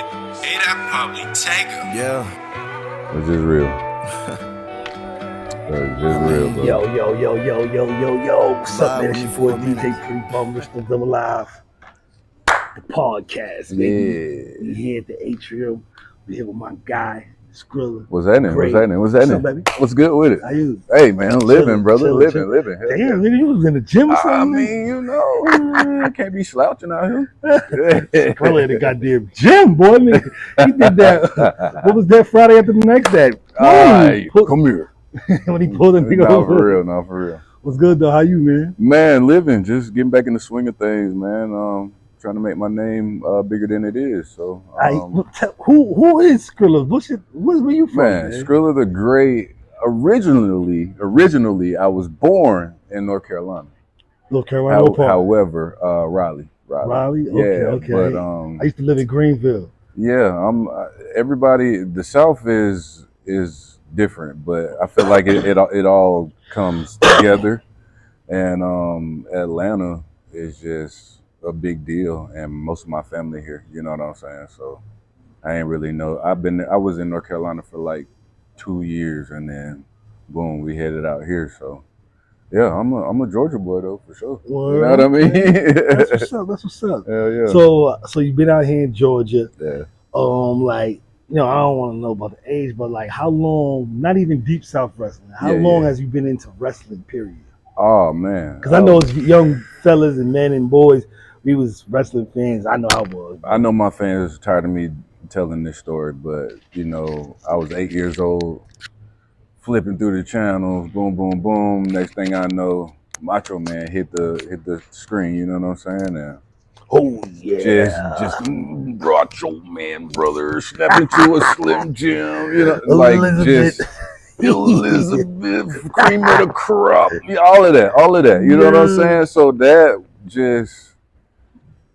Hey, that probably Tango. Yeah. It's just real. It's just real, bro. Yo. What's up, Vibe man? with It's me your for boy a minute. DJ Pre-Bum, Mr. Double Live. The podcast, baby. We here at the atrium. We here with my guy, Skrilla. What's happening? Great. What's happening? baby? What's good with it? How you? Hey, man, living, brother. Chilling. Living. Hell Damn, yeah. nigga, you was in the gym or I something? mean, you know, I can't be slouching out here. Skrilla in the goddamn gym, boy. Nigga. He did that. What was that Friday after the next day? Come here. When he pulled the nigga No, over. for real. What's good, though? How you, man? Man, living, just getting back in the swing of things, man. Trying to make my name bigger than it is. So, who is Skrilla? Where you from, man? Skrilla the Great. Originally, I was born in North Carolina. North Carolina. However, Raleigh. Raleigh. Yeah, Okay. But I used to live in Greenville. yeah, everybody. The South is different, but I feel like it all comes together, and Atlanta is just a big deal, and most of my family here. You know what I'm saying? So I ain't really know. I was in North Carolina for like 2 years, and then boom, we headed out here. So yeah, I'm a Georgia boy though, for sure. Word, you know what I mean? That's what's up. Hell yeah. So you've been out here in Georgia. Yeah. Like, I don't want to know about the age, but like, how long? Not even deep South wrestling. How long has you been into wrestling? Period. Oh man. Because I know as young fellas and men and boys, we was wrestling fans. I know I was. I know my fans are tired of me telling this story, but I was 8 years old, flipping through the channels, boom. Next thing I know, Macho Man hit the screen. You know what I'm saying? And oh yeah, just Macho Man, brother, snap into a Slim Jim. Elizabeth, cream of the crop, all of that. You know what I'm saying? So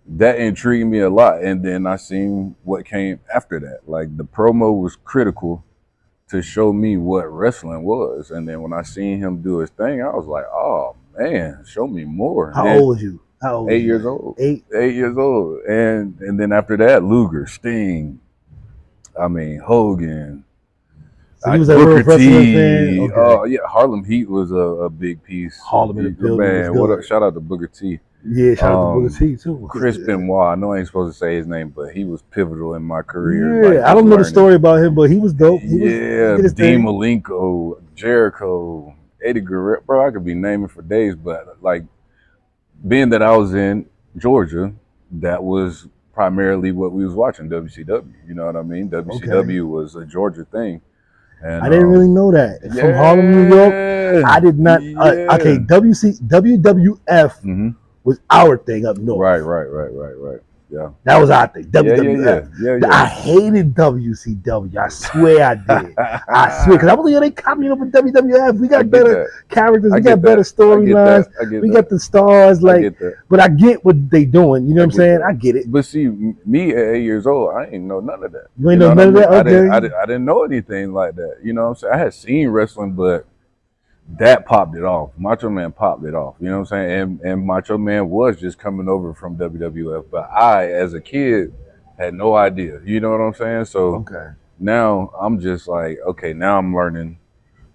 that intrigued me a lot, and then I seen what came after that. Like, the promo was critical to show me what wrestling was, and then when I seen him do his thing, I was like, "Oh man, show me more." How old was you? 8 years old. 8 years old, and then after that, Luger, Sting, Hogan. So he was a real wrestling fan? Okay. Yeah, Harlem Heat was a big piece. Harlem in the building. Man, what up? Shout out to Booker T. Yeah, shout out to Booker T too. Chris Benoit. I know I ain't supposed to say his name, but he was pivotal in my career. Yeah, I don't know the story about him, but he was dope. Dean Malenko, Jericho, Eddie Guerrero. Bro, I could be naming for days, but like, being that I was in Georgia, that was primarily what we was watching, WCW. You know what I mean? WCW was a Georgia thing. And, I didn't really know that. From Harlem, New York, I did not. Okay, WWF was our thing up north. Right. Yeah. That was our thing. WWF. Yeah. I hated WCW. I swear I did. I swear, because I was like, they copying up with WWF. We got better characters. We got better storylines. We got the stars. But I get what they doing. You know what I'm saying? I get it. But see, me at 8 years old, I ain't know none of that. You ain't know none of that? Okay. I didn't know anything like that. You know what I'm saying? I had seen wrestling, but that popped it off. Macho Man popped it off. You know what I'm saying? And Macho Man was just coming over from WWF. But I, as a kid, had no idea. You know what I'm saying? So now I'm just like, okay, now I'm learning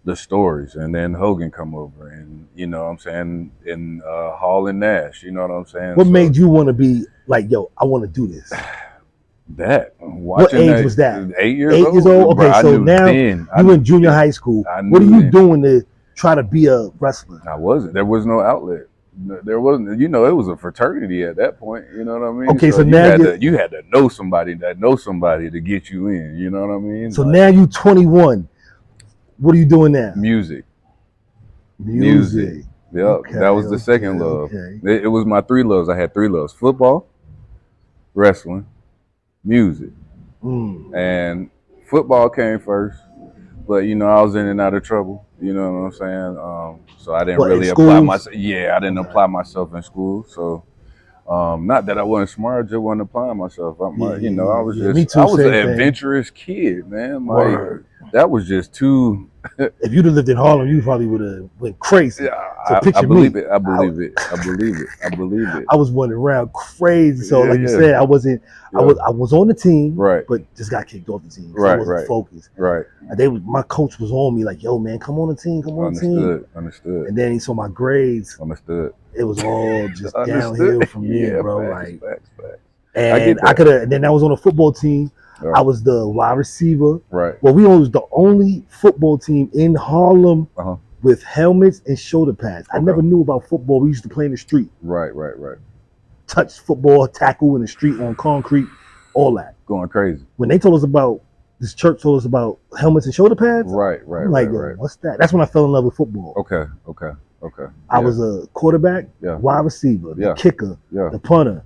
the stories. And then Hogan come over, and you know what I'm saying? And Hall and Nash, you know what I'm saying? What made you want to be like, yo, I want to do this? What age was that? 8 years old. 8 years old? Okay, bro, so now you in junior high school. What are you doing to try to be a wrestler? I wasn't. There was no outlet. There wasn't. It was a fraternity at that point. You know what I mean? Okay, so now you had to know somebody to get you in. You know what I mean? So now you 21. What are you doing now? Music. Yep, that was the second love. It was my 3 loves. I had 3 loves: football, wrestling, music. And football came first, but I was in and out of trouble. You know what I'm saying? So I didn't really apply myself. Yeah, I didn't apply myself in school. So not that I wasn't smart, I just wasn't applying myself. I was an adventurous kid, man. that was just too. If you'd have lived in Harlem, you probably would have went crazy. So picture I believe me. it. I believe it. I believe it. I believe it. I was running around crazy. So like you said, I wasn't. I was on the team, right? But just got kicked off the team. Right. I wasn't focused. Right. My coach was on me like, "Yo, man, come on the team. Come on the team." Understood. And then he saw my grades. Understood. It was all just downhill from there, bro. Facts. And I could have. And then I was on a football team. Right. I was the wide receiver. Right. Well, we was the only football team in Harlem with helmets and shoulder pads. I never knew about football. We used to play in the street. Right. Touch football, tackle in the street on concrete, all that. Going crazy. When they told us about this church told us about helmets and shoulder pads. Right. I'm like, what's that? That's when I fell in love with football. Okay. I was a quarterback, wide receiver, the kicker, the punter.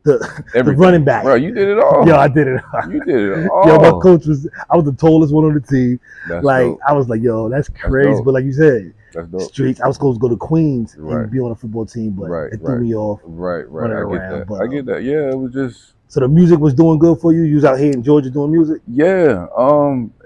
The running back. Bro, you did it all. Yo, I did it all. You did it all. Yo, my coach I was the tallest one on the team. That's like, dope. I was like, yo, that's crazy. But like you said, that's dope. Streets, I was supposed to go to Queens and be on a football team, but it threw me off. Right. I get that. Yeah, it was just. So the music was doing good for you? You was out here in Georgia doing music? Yeah.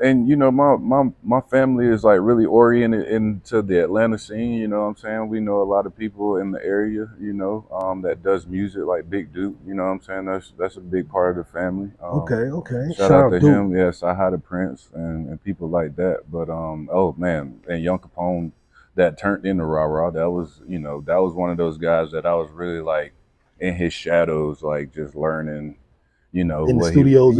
And you know, my family is like really oriented into the Atlanta scene, you know what I'm saying? We know a lot of people in the area, you know, that does music like Big Duke, you know what I'm saying? That's a big part of the family. Okay. Shout out to him. Yeah, say hi to Prince and people like that. But oh man, and Young Capone that turned into Rah Rah, that was one of those guys that I was really like in his shadows, like just learning, you know, in the studios.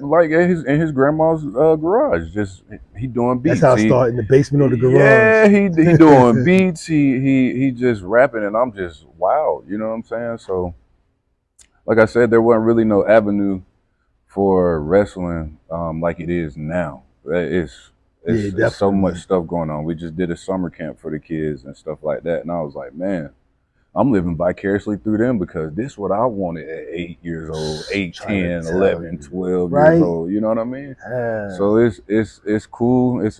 Like in his grandma's garage. Just he doing beats. That's how I started, in the basement of the garage. Yeah, he doing beats. He just rapping, and I'm just wow. You know what I'm saying? So, like I said, there wasn't really no avenue for wrestling like it is now. It's so much stuff going on. We just did a summer camp for the kids and stuff like that, and I was like, man, I'm living vicariously through them because this is what I wanted at 8 years old, 8, 10, 11, 12 years old. You know what I mean? So it's cool. It's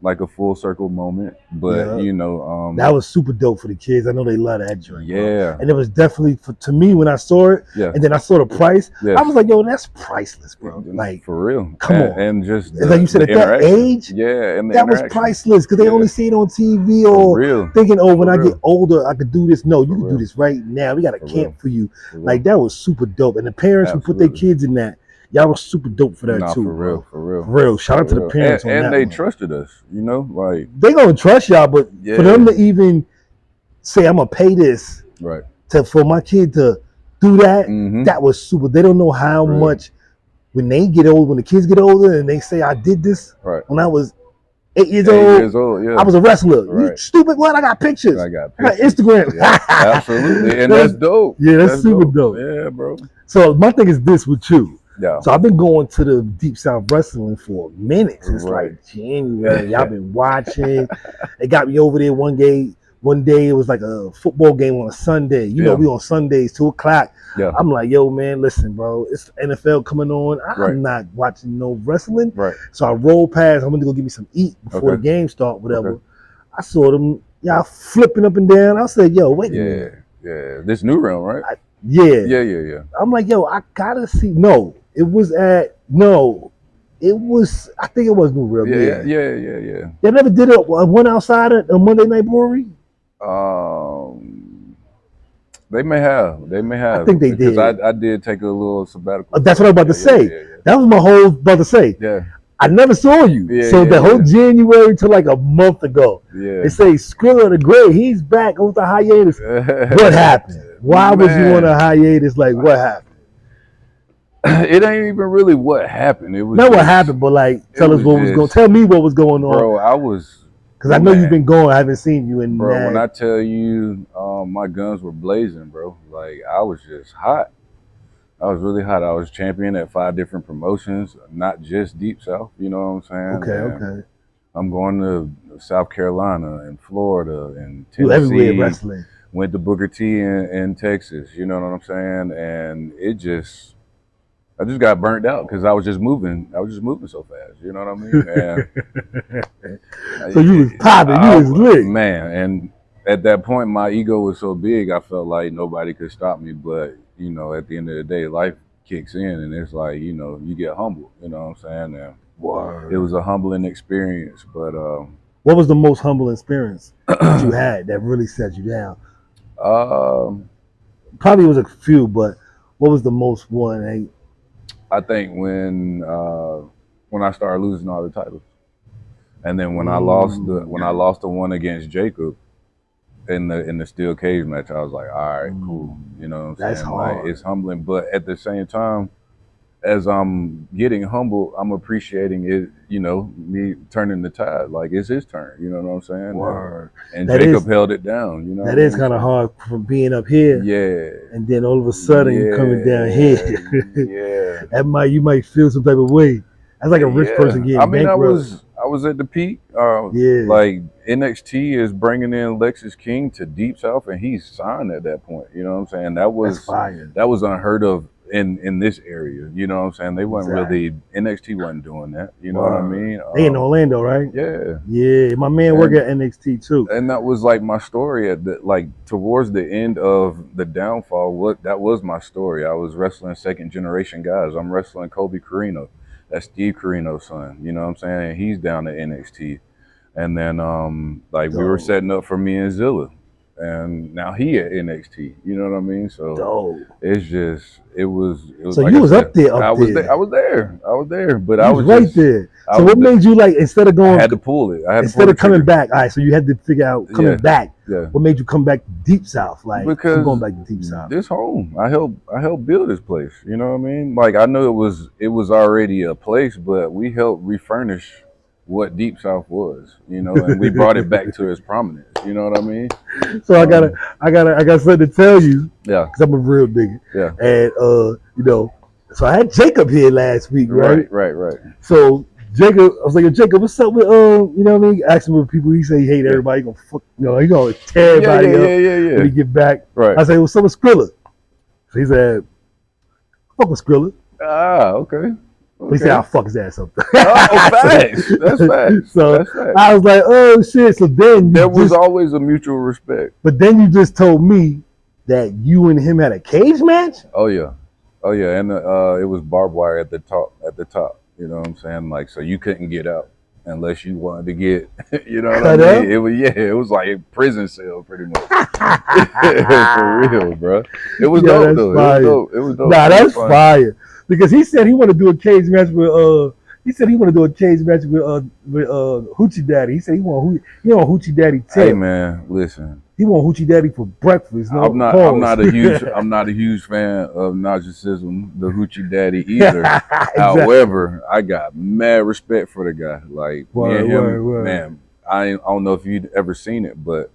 like a full circle moment, but you know, that was super dope for the kids. I know they love that joint. Yeah, bro. And it was definitely to me when I saw it. Yeah. And then I saw the price. Yes. I was like, yo, that's priceless, bro. Like for real. Come on. And just like you said, at that age, and that was priceless because they only see it on TV or thinking, oh, when I get older, I could do this. No, you can do this right now. We got a camp for you. Like that was super dope. And the parents who put their kids in that, y'all was super dope for that too. For real. Shout out to the parents on that. And they trusted us, you know, like they gonna trust y'all, but for them to even say I'm gonna pay this for my kid to do that, that was super. They don't know how much when they get old, when the kids get older and they say I did this when I was 8 years old, I was a wrestler. You stupid what? I got pictures. I got Instagram. Absolutely. And that's dope. Yeah, that's super dope. Yeah, bro. So my thing is this with you. Yeah. So I've been going to the Deep South Wrestling for minutes. It's like January. Y'all been watching. They got me over there one day. One day it was like a football game on a Sunday. You know, we on Sundays, 2:00. Yeah. I'm like, yo, man, listen, bro. It's NFL coming on. I'm not watching no wrestling. So I rolled past. I went to go get me some eat before the game start, whatever. I saw them, y'all flipping up and down. I said, yo, wait a minute. Yeah. This new realm, right? Yeah. I'm like, yo, I gotta see. No, it was at It was, I think it was New Realm. Yeah. They never did one outside at a Monday Night Brewery? They may have. I think they did. Because I did take a little sabbatical. That's what I was about to say. That was my whole about to say. Yeah. I never saw you. So the whole January to like a month ago. Yeah. They say Skrilla the Great, he's back on the hiatus. What happened? Why was you on a hiatus? Like, what happened? It ain't even really what happened. It was not what happened, but like tell us what was going. Tell me what was going on, bro. I was because I know you've been going. I haven't seen you in. Bro, when I tell you, my guns were blazing, bro. Like I was just hot. I was really hot. I was champion at 5 different promotions, not just Deep South. You know what I'm saying? Okay. I'm going to South Carolina and Florida and Tennessee. Everywhere wrestling. Went to Booker T in Texas. You know what I'm saying? And I just got burnt out because I was just moving. I was just moving so fast. You know what I mean? And so you was popping. You was lit. Man, and at that point, my ego was so big, I felt like nobody could stop me. But, you know, at the end of the day, life kicks in, and it's like, you know, you get humble. You know what I'm saying? And Word. it was a humbling experience, but what was the most humbling experience that you had that really set you down? Probably was a few, but what was the most one? I think when I started losing all the titles, and then when I lost the one against Jacob in the steel cage match, I was like, all right, cool. You know what I'm That's saying? hard. Like, it's humbling, but at the same time, as I'm getting humble, I'm appreciating it, you know, me turning the tide. Like, it's his turn, you know what I'm saying? Word. And Jacob held it down, you know. That is kind of hard from being up here. Yeah. And then all of a sudden you're coming down here. Yeah. You might feel some type of way. That's like a rich person getting bankrupt. I was at the peak. Yeah. Like, NXT is bringing in Lexis King to Deep South, and he's signed at that point. You know what I'm saying? That's fire. That was unheard of in this area. You know what I'm saying? They wasn't really, NXT wasn't doing that. You know what I mean? They in Orlando, right? Yeah. Yeah. My man work at NXT too. And that was like my story at towards the end of the downfall. That was my story. I was wrestling second generation guys. I'm wrestling Kobe Carino. That's Steve Carino's son. You know what I'm saying? He's down at NXT. And then we were setting up for me and Zilla. And now he at NXT. You know what I mean? So it's just it was so like you was up there. I was there. But I was right there. So what made you, like, instead of going, I had to pull it. Instead of coming back, all right, so you had to figure out coming back. Yeah. What made you come back to Deep South? Like, because I'm going back to Deep South. This home. I helped build this place. You know what I mean? Like, I know it was already a place, but we helped refurnish what Deep South was, you know, and we brought it back to its prominence. You know what I mean? So I got something to tell you. Yeah. Because I'm a real nigga. Yeah. And you know, so I had Jacob here last week, right? Right. So Jacob, I was like, Jacob, what's up with you know what I mean? Asking with people, he say he hate everybody, he gonna fuck, you know, he gonna tear everybody up when he get back. Right. I say, what's up with Skrilla? So he said, fuck with Skrilla. Ah, okay. He said, I'll fuck his ass up. Facts. That's facts. So that's facts. I was like, oh shit. So then there was always a mutual respect. But then you just told me that you and him had a cage match? Oh yeah. And it was barbed wire at the top. You know what I'm saying? Like, so you couldn't get out unless you wanted to get, you know what I mean? It was like a prison cell pretty much. For real, bro. It was dope though. It was dope. Nah, that's fire. Because he said he want to do a cage match with Hoochie Daddy. He said he want Hoochie Daddy too. Hey man, listen. He want Hoochie Daddy for breakfast. I'm not a huge fan of narcissism, the Hoochie Daddy either. Exactly. However, I got mad respect for the guy. Like, me and him, man, I don't know if you'd ever seen it, but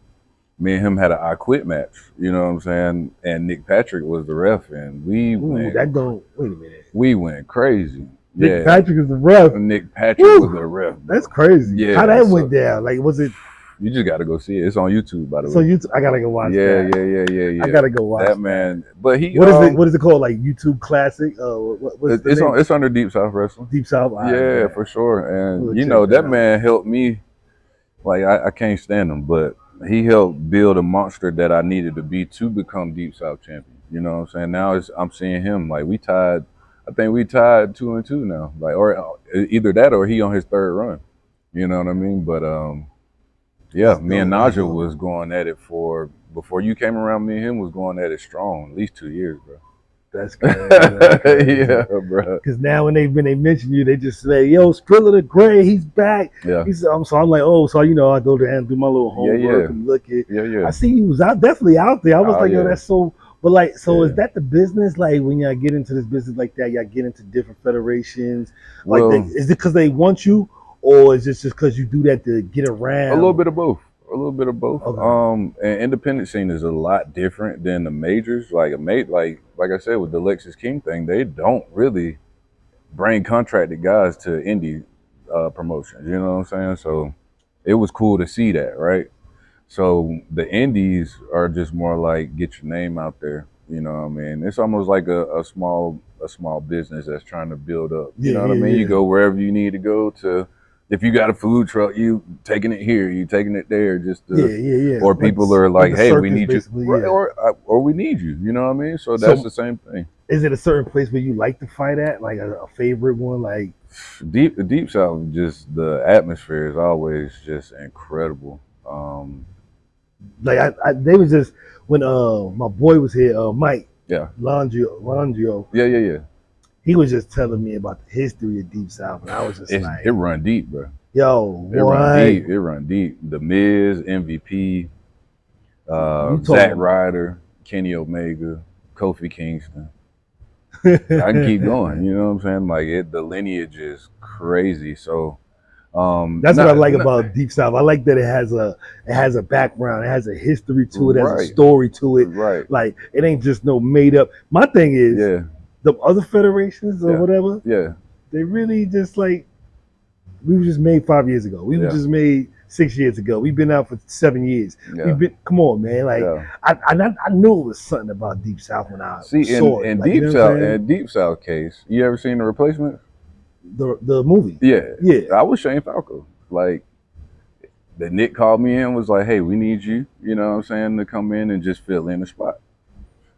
me and him had an I Quit match. You know what I'm saying? And Nick Patrick was the ref, and we went. Wait a minute. We went crazy. Nick Patrick is the ref. Nick Patrick was the ref. That's crazy. Yeah. How that went down? Like, was it? You just got to go see it. It's on YouTube, by the way. So YouTube, I gotta go watch that. Yeah. I gotta go watch that, man. But he, what is it called? Like YouTube Classic? It's under Deep South Wrestling. Deep South, yeah, for sure. And you know that man helped me. Like, I can't stand him, but he helped build a monster that I needed to be to become Deep South champion. You know what I'm saying? Now I'm seeing him, like, I think we tied 2-2 now. Like, or either that or he on his third run. You know what I mean? But yeah, me and Naja was going at it before you came around, me and him was going at it strong, at least 2 years, bro. That's good. Yeah, bro. Because now when they mention you, they just say, "Yo, Skrilla the Gray, he's back." Yeah. So I'm like, oh, so you know, I go there and do my little homework and look at. Yeah. I see he was definitely out there. I was like, yo, that's so. But like, so is that the business? Like, when y'all get into this business like that, y'all get into different federations. Like, is it because they want you, or is it just because you do that to get around? A little bit of both. Okay. And independent scene is a lot different than the majors. Like like I said with the Lexis King thing, they don't really bring contracted guys to indie promotions. You know what I'm saying? So it was cool to see that, right? So the indies are just more like get your name out there. You know what I mean? It's almost like a small business that's trying to build up. You know what I mean? You go wherever you need to go to if you got a food truck, you taking it here, you taking it there, just to, yeah. or people are like, hey, we need you, yeah. or we need you. You know what I mean? So that's the same thing. Is it a certain place where you like to fight at, like a favorite one, like? Deep South, just the atmosphere is always just incredible. Like they was just when my boy was here, Mike. Yeah. Landrio. Yeah. He was just telling me about the history of Deep South, and I was just it run deep, bro. Yo, it run deep. The Miz, MVP, Zack Ryder, Kenny Omega, Kofi Kingston. I can keep going. You know what I'm saying? Like the lineage is crazy. So that's what I like about Deep South. I like that it has a background, it has a history to it, it has a story to it. Right. Like it ain't just no made up. My thing is, the other federations or whatever, they really just like, we were just made 5 years ago. We were just made 6 years ago. We've been out for 7 years. We've been, come on, man. Like I knew it was something about Deep South when I saw it. In like, Deep South case, you ever seen The Replacement? The movie. Yeah. I was Shane Falco. Like the Nick called me in, was like, hey, we need you, you know what I'm saying, to come in and just fill in the spot.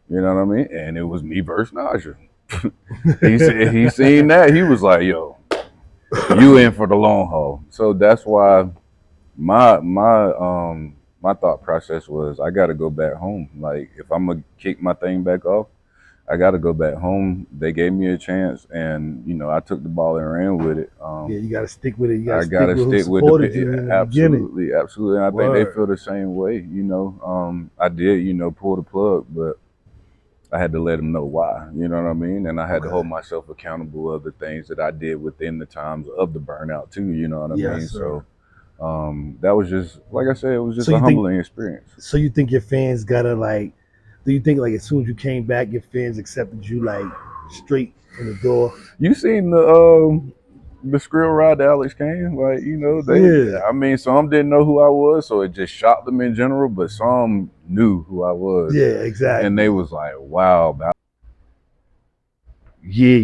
You know what I mean? And it was me versus Naja. he seen that. He was like, yo, you in for the long haul. So that's why my thought process was, I got to go back home. Like if I'm gonna kick my thing back off, I got to go back home. They gave me a chance, and you know, I took the ball and ran with it. You got to stick with it. I got to stick with it. Absolutely. And I think they feel the same way. You know, I did, you know, pull the plug, but I had to let them know why. You know what I mean? And I had to hold myself accountable of the things that I did within the times of the burnout too. You know what I mean? Sir. So that was just, like I said, it was just a humbling experience. So you think your fans gotta like? Do you think like as soon as you came back, your fans accepted you like straight in the door? You seen the skrilla ride that Alex came? Like, you know, I mean, some didn't know who I was, so it just shocked them in general, but some knew who I was. Yeah, exactly. And they was like, wow. Yeah.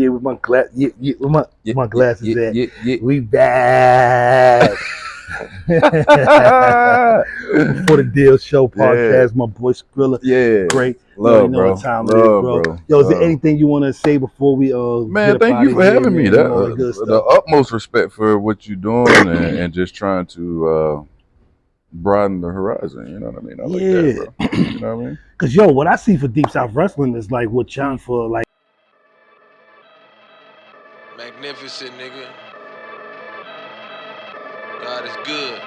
With my glass, with my glasses at. We back. Before the Deal Show podcast, my boy Skrilla. Great. Love, bro. Bro. Yo, is there anything you want to say before we man, thank you for having me. The utmost respect for what you're doing and just trying to broaden the horizon. You know what I mean? I like that, bro. You know what I mean? Because yo, what I see for Deep South Wrestling is like what challenge for like magnificent, nigga. God is good.